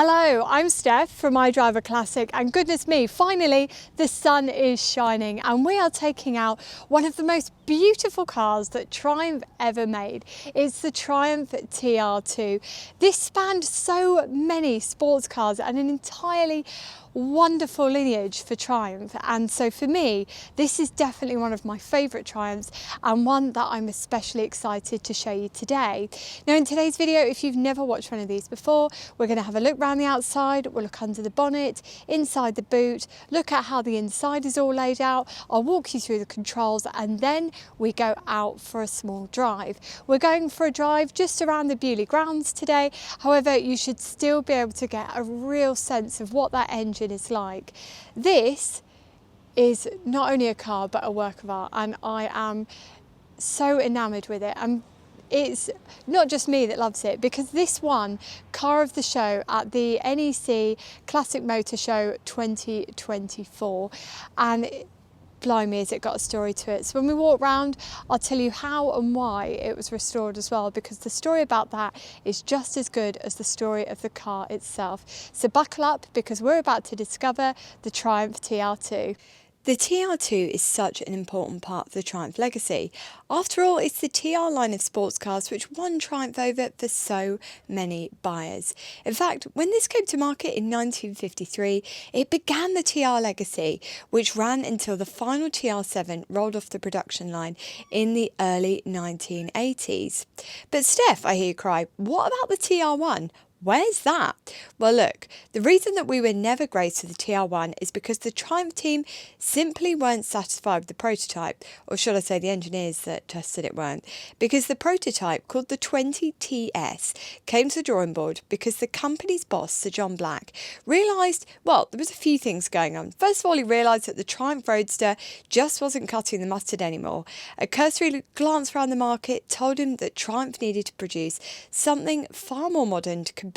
Hello, I'm Steph from iDriver Classic, and goodness me, finally the sun is shining and we are taking out one of the most beautiful cars that Triumph ever made. It's the Triumph TR2. This spanned so many sports cars and an entirely wonderful lineage for Triumph, and so for me this is definitely one of my favourite Triumphs and one that I'm especially excited to show you today. Now in today's video, if you've never watched one of these before, we're going to have a look around the outside, we'll look under the bonnet, inside the boot, look at how the inside is all laid out, I'll walk you through the controls, and then we go out for a small drive. We're going for a drive just around the Beaulieu grounds today, however you should still be able to get a real sense of what that engine is like. This is not only a car but a work of art, and I am so enamoured with it. And it's not just me that loves it, because this won Car of the Show at the NEC Classic Motor Show 2024, and blimey, has it got a story to it. So when we walk round, I'll tell you how and why it was restored as well, because the story about that is just as good as the story of the car itself. So buckle up, because we're about to discover the Triumph TR2. The TR2 is such an important part of the Triumph legacy. After all, it's the TR line of sports cars which won Triumph over for so many buyers. In fact, when this came to market in 1953, it began the TR legacy, which ran until the final TR7 rolled off the production line in the early 1980s. But Steph, I hear you cry, what about the TR1? Where's that? Well look, the reason that we were never graced with the TR1 is because the Triumph team simply weren't satisfied with the prototype, or should I say the engineers that tested it weren't, because the prototype, called the 20TS, came to the drawing board because the company's boss, Sir John Black, realised, well, there was a few things going on. First of all, he realised that the Triumph Roadster just wasn't cutting the mustard anymore. A cursory glance around the market told him that Triumph needed to produce something far more modern to compete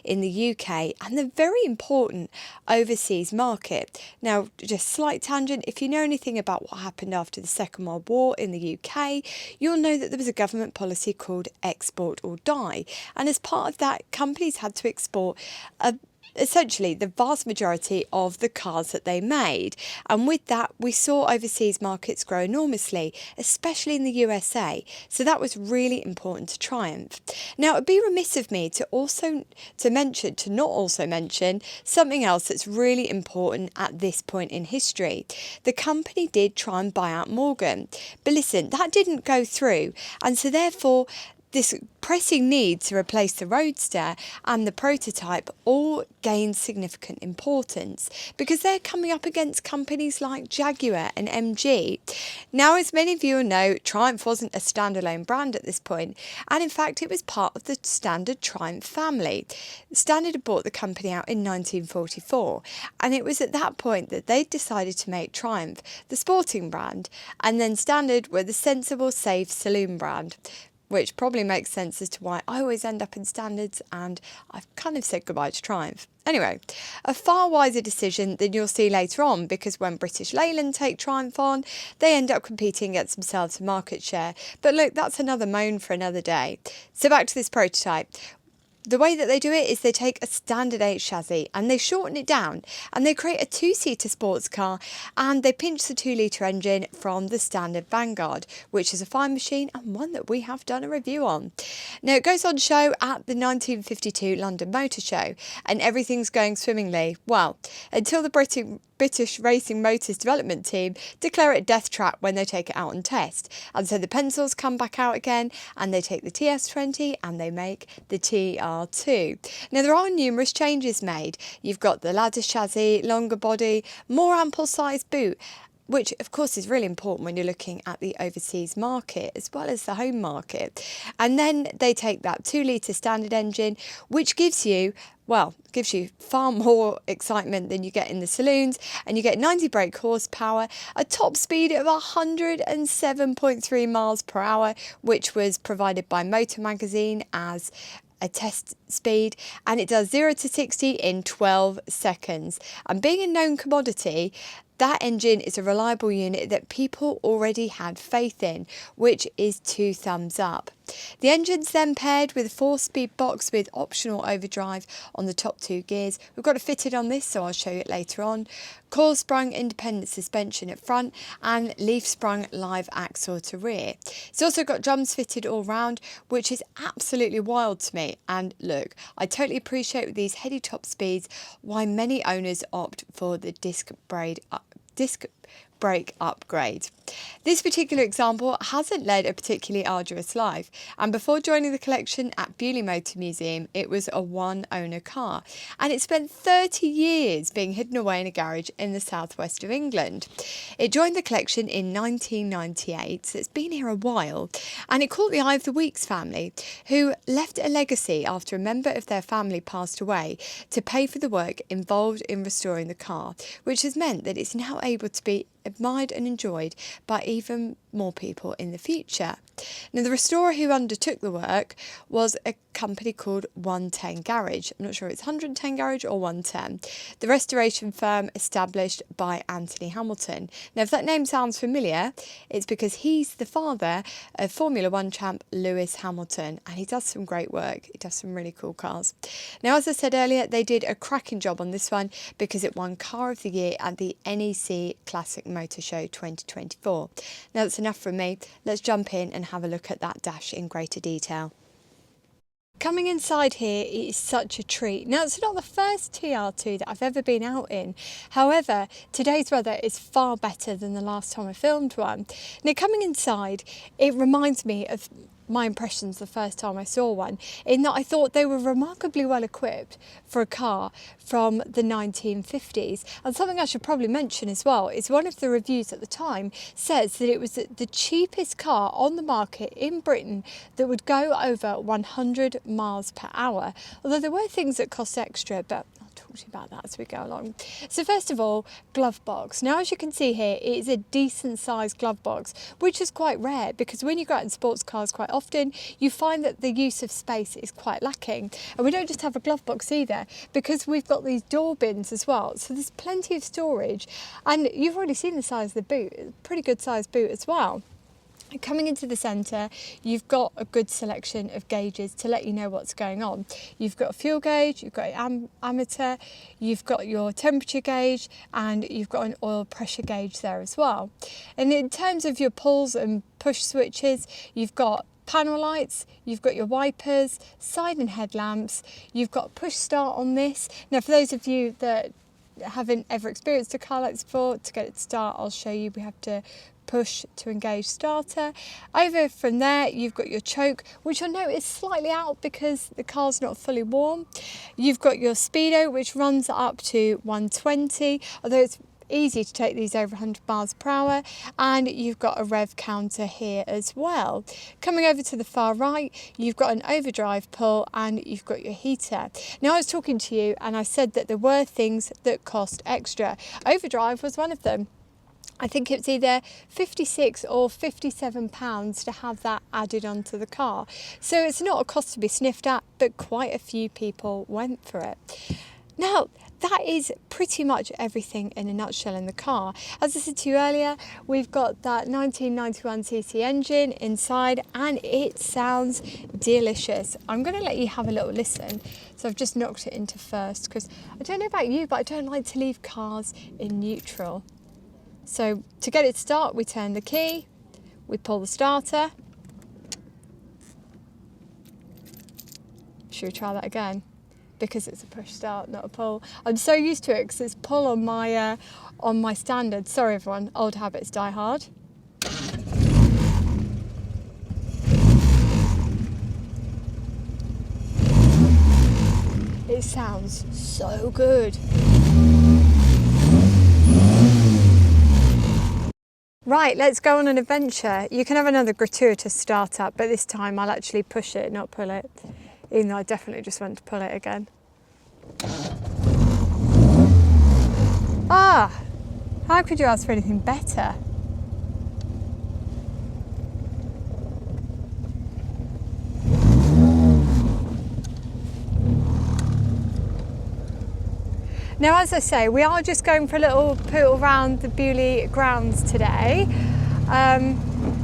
in the UK and the very important overseas market. Now, just slight tangent, if you know anything about what happened after the Second World War in the UK, you'll know that there was a government policy called export or die, and as part of that, companies had to export essentially the vast majority of the cars that they made, and with that we saw overseas markets grow enormously, especially in the USA, so that was really important to Triumph. Now, it would be remiss of me to not also mention something else that's really important at this point in history. The company did try and buy out Morgan, but listen, that didn't go through, and so therefore this pressing need to replace the Roadster and the prototype all gained significant importance, because they're coming up against companies like Jaguar and MG. Now, as many of you will know, Triumph wasn't a standalone brand at this point, and in fact it was part of the Standard Triumph family. Standard had bought the company out in 1944, and it was at that point that they decided to make Triumph the sporting brand, and then Standard were the sensible, safe saloon brand, which probably makes sense as to why I always end up in Standards and I've kind of said goodbye to Triumph. Anyway, a far wiser decision than you'll see later on, because when British Leyland take Triumph on, they end up competing against themselves for market share. But look, that's another moan for another day. So back to this prototype. The way that they do it is they take a standard 8 chassis and they shorten it down and they create a 2-seater sports car, and they pinch the 2-litre engine from the standard Vanguard, which is a fine machine and one that we have done a review on. Now, it goes on show at the 1952 London Motor Show, and everything's going swimmingly, well, until the British Racing Motors development team declare it a death trap when they take it out on test. And so the pencils come back out again and they take the TS20 and they make the TR2. Now, there are numerous changes made. You've got the ladder chassis, longer body, more ample size boot, which of course is really important when you're looking at the overseas market as well as the home market. And then they take that 2-litre standard engine, which gives you far more excitement than you get in the saloons, and you get 90 brake horsepower, a top speed of 107.3 miles per hour, which was provided by Motor Magazine as a test speed, and it does 0 to 60 in 12 seconds. And being a known commodity, That engine is a reliable unit that people already had faith in, which is 2 thumbs up. The engine's then paired with a 4-speed box with optional overdrive on the top 2 gears. We've got it fitted on this, so I'll show you it later on. Coil sprung independent suspension at front and leaf sprung live axle to rear. It's also got drums fitted all round, which is absolutely wild to me. And look, I totally appreciate with these heady top speeds why many owners opt for the disc brake upgrade. This particular example hasn't led a particularly arduous life, and before joining the collection at Beaulieu Motor Museum it was a 1-owner car, and it spent 30 years being hidden away in a garage in the southwest of England. It joined the collection in 1998, so it's been here a while, and it caught the eye of the Weeks family, who left a legacy after a member of their family passed away to pay for the work involved in restoring the car, which has meant that it's now able to be admired and enjoyed by even more people in the future. Now, the restorer who undertook the work was a company called 110 Garage. I'm not sure if it's 110 Garage or 110. The restoration firm established by Anthony Hamilton. Now, if that name sounds familiar, it's because he's the father of Formula 1 champ Lewis Hamilton, and he does some great work. He does some really cool cars. Now, as I said earlier, they did a cracking job on this one because it won Car of the Year at the NEC Classic Motor Show 2024. Now, that's enough from me. Let's jump in and have a look at that dash in greater detail. Coming inside here is such a treat. Now, it's not the first TR2 that I've ever been out in. However, today's weather is far better than the last time I filmed one. Now, coming inside, it reminds me of my impressions the first time I saw one, in that I thought they were remarkably well equipped for a car from the 1950s. And something I should probably mention as well is one of the reviews at the time says that it was the cheapest car on the market in Britain that would go over 100 miles per hour. Although there were things that cost extra, but I'll talk to you about that as we go along. So first of all, glove box. Now, as you can see here, it is a decent sized glove box, which is quite rare because when you go out in sports cars quite often, you find that the use of space is quite lacking. And we don't just have a glove box either, because we've got these door bins as well. So there's plenty of storage, and you've already seen the size of the boot, pretty good sized boot as well. Coming into the centre, you've got a good selection of gauges to let you know what's going on. You've got a fuel gauge, you've got an ammeter, you've got your temperature gauge, and you've got an oil pressure gauge there as well. And in terms of your pulls and push switches, you've got panel lights, you've got your wipers, side and headlamps, you've got push start on this. Now, for those of you that haven't ever experienced a car like this before, to get it to start, I'll show you. We have to push to engage starter. Over from there, you've got your choke, which you'll note is slightly out because the car's not fully warm. You've got your speedo, which runs up to 120, although it's easy to take these over 100 miles per hour, and you've got a rev counter here as well. Coming over to the far right, you've got an overdrive pull and you've got your heater. Now, I was talking to you and I said that there were things that cost extra. Overdrive was one of them. I think it's either £56 or £57 to have that added onto the car. So it's not a cost to be sniffed at, but quite a few people went for it. Now, that is pretty much everything in a nutshell in the car. As I said to you earlier, we've got that 1991cc engine inside and it sounds delicious. I'm going to let you have a little listen. So I've just knocked it into first because I don't know about you, but I don't like to leave cars in neutral. So to get it to start, we turn the key, we pull the starter. Should we try that again? Because it's a push start, not a pull. I'm so used to it because it's pull on my standard. Sorry everyone, old habits die hard. It sounds so good. Right, let's go on an adventure. You can have another gratuitous startup, but this time I'll actually push it, not pull it. Even though I definitely just went to pull it again. Ah, how could you ask for anything better? Now, as I say, we are just going for a little poodle around the Beaulieu grounds today.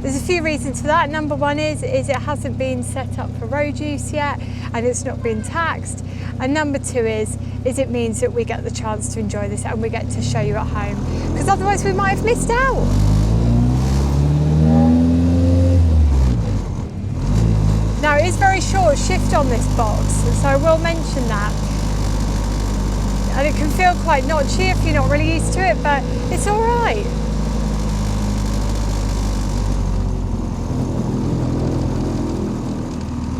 There's a few reasons for that. Number one is it hasn't been set up for road use yet and it's not been taxed. And number two is it means that we get the chance to enjoy this and we get to show you at home, because otherwise we might have missed out. Now, it is very short shift on this box, so I will mention that. And it can feel quite notchy if you're not really used to it, but it's all right.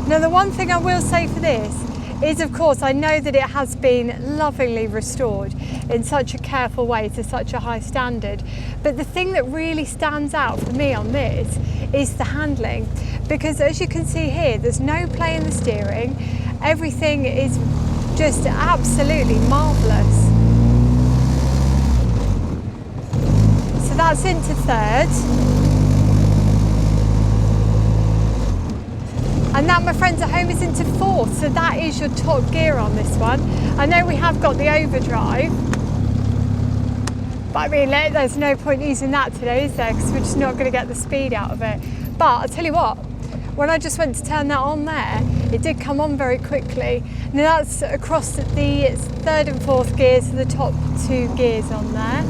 Now, the one thing I will say for this is, of course, I know that it has been lovingly restored in such a careful way to such a high standard. But the thing that really stands out for me on this is the handling. Because as you can see here, there's no play in the steering. Everything is just absolutely marvellous. So that's into third. And that, my friends at home, is into fourth, so that is your top gear on this one. I know we have got the overdrive, but I mean, there's no point using that today, is there? Because we're just not going to get the speed out of it. But I'll tell you what, when I just went to turn that on there, it did come on very quickly. Now that's across the third and fourth gears, so the top two gears on there.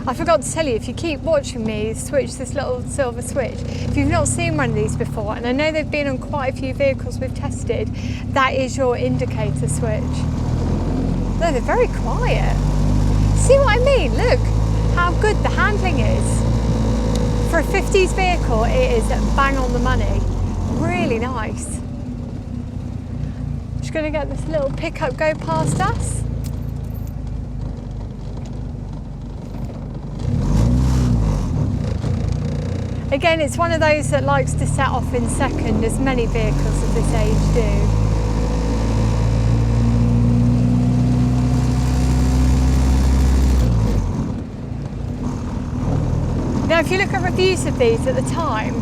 I forgot to tell you, if you keep watching me switch this little silver switch, if you've not seen one of these before, and I know they've been on quite a few vehicles we've tested, that is your indicator switch. No, they're very quiet. See what I mean? Look how good the handling is. For a 50s vehicle, it is bang on the money. Really nice. Just going to get this little pickup go past us. Again, it's one of those that likes to set off in second, as many vehicles of this age do. Now, if you look at reviews of these at the time,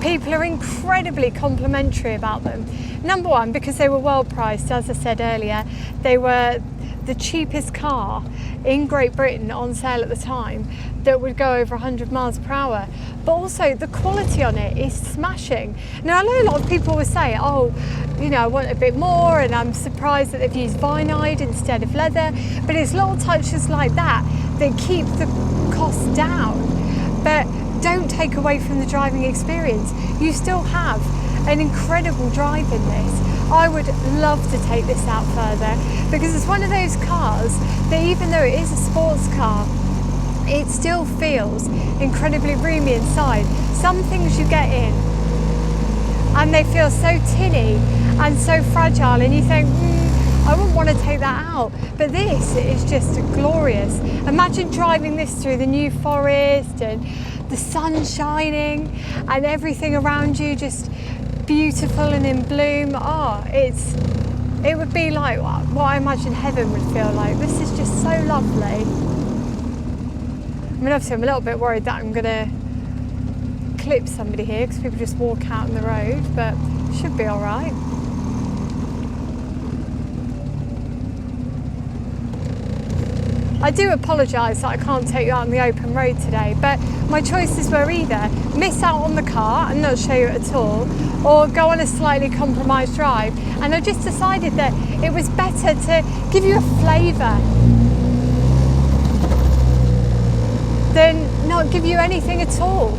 people are incredibly complimentary about them. Number one, because they were well priced, as I said earlier. They were the cheapest car in Great Britain on sale at the time that would go over 100 miles per hour. But also the quality on it is smashing. Now, I know a lot of people will say, oh, you know, I want a bit more, and I'm surprised that they've used vinide instead of leather. But it's little touches like that that keep the cost down, but don't take away from the driving experience. You still have an incredible drive in this. I would love to take this out further, because it's one of those cars that, even though it is a sports car, it still feels incredibly roomy inside. Some things you get in and they feel so tinny and so fragile, and you think, I wouldn't want to take that out. But this is just glorious. Imagine driving this through the New Forest and the sun shining and everything around you just beautiful and in bloom. Oh, it would be like what I imagine heaven would feel like. This is just so lovely. I mean, obviously I'm a little bit worried that I'm going to clip somebody here, because people just walk out on the road, but it should be all right. I do apologise that I can't take you out on the open road today, but my choices were either miss out on the car and not show you it at all, or go on a slightly compromised drive. And I just decided that it was better to give you a flavour than not give you anything at all.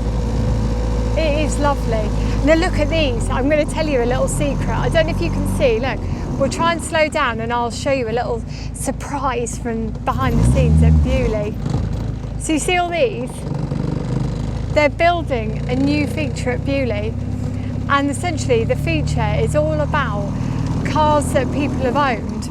It is lovely. Now look at these. I'm going to tell you a little secret. I don't know if you can see, look. We'll try and slow down and I'll show you a little surprise from behind the scenes at Beaulieu. So you see all these? They're building a new feature at Beaulieu, and essentially the feature is all about cars that people have owned.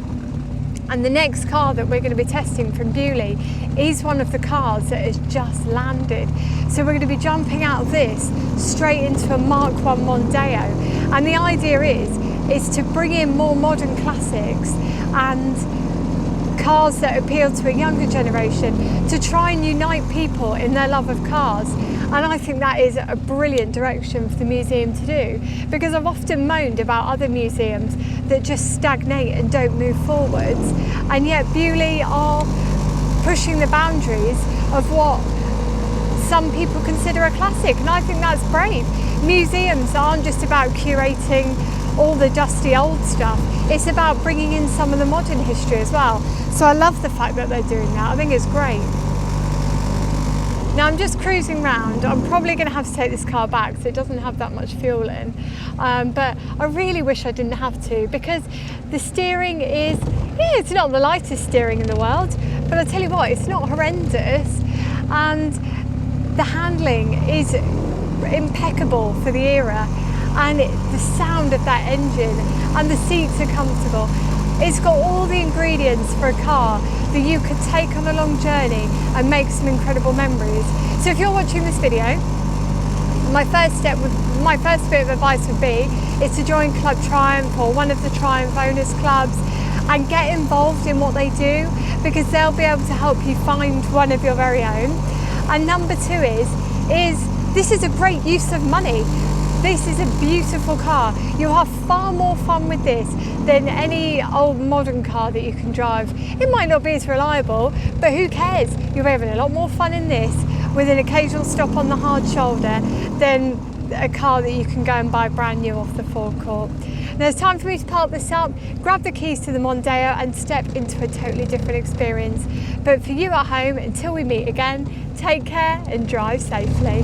And the next car that we're going to be testing from Beaulieu is one of the cars that has just landed. So we're going to be jumping out of this straight into a Mark 1 Mondeo. And the idea is to bring in more modern classics and cars that appeal to a younger generation, to try and unite people in their love of cars And I think that is a brilliant direction for the museum to do, because I've often moaned about other museums that just stagnate and don't move forwards, and yet Beaulieu are pushing the boundaries of what some people consider a classic, and I think that's brave. Museums aren't just about curating all the dusty old stuff, it's about bringing in some of the modern history as well. So I love the fact that they're doing that. I think it's great. Now I'm just cruising round. I'm probably going to have to take this car back so it doesn't have that much fuel in, but I really wish I didn't have to, because the steering is, yeah, it's not the lightest steering in the world, but I tell you what, it's not horrendous, and the handling is impeccable for the era, and the sound of that engine, and the seats are comfortable. It's got all the ingredients for a car that you could take on a long journey and make some incredible memories. So if you're watching this video, my first bit of advice would be is to join Club Triumph or one of the Triumph owners clubs and get involved in what they do, because they'll be able to help you find one of your very own. And number two is this is a great use of money. This is a beautiful car. You'll have far more fun with this than any old modern car that you can drive. It might not be as reliable, but who cares? You'll be having a lot more fun in this with an occasional stop on the hard shoulder than a car that you can go and buy brand new off the forecourt. Now it's time for me to park this up, grab the keys to the Mondeo and step into a totally different experience. But for you at home, until we meet again, take care and drive safely.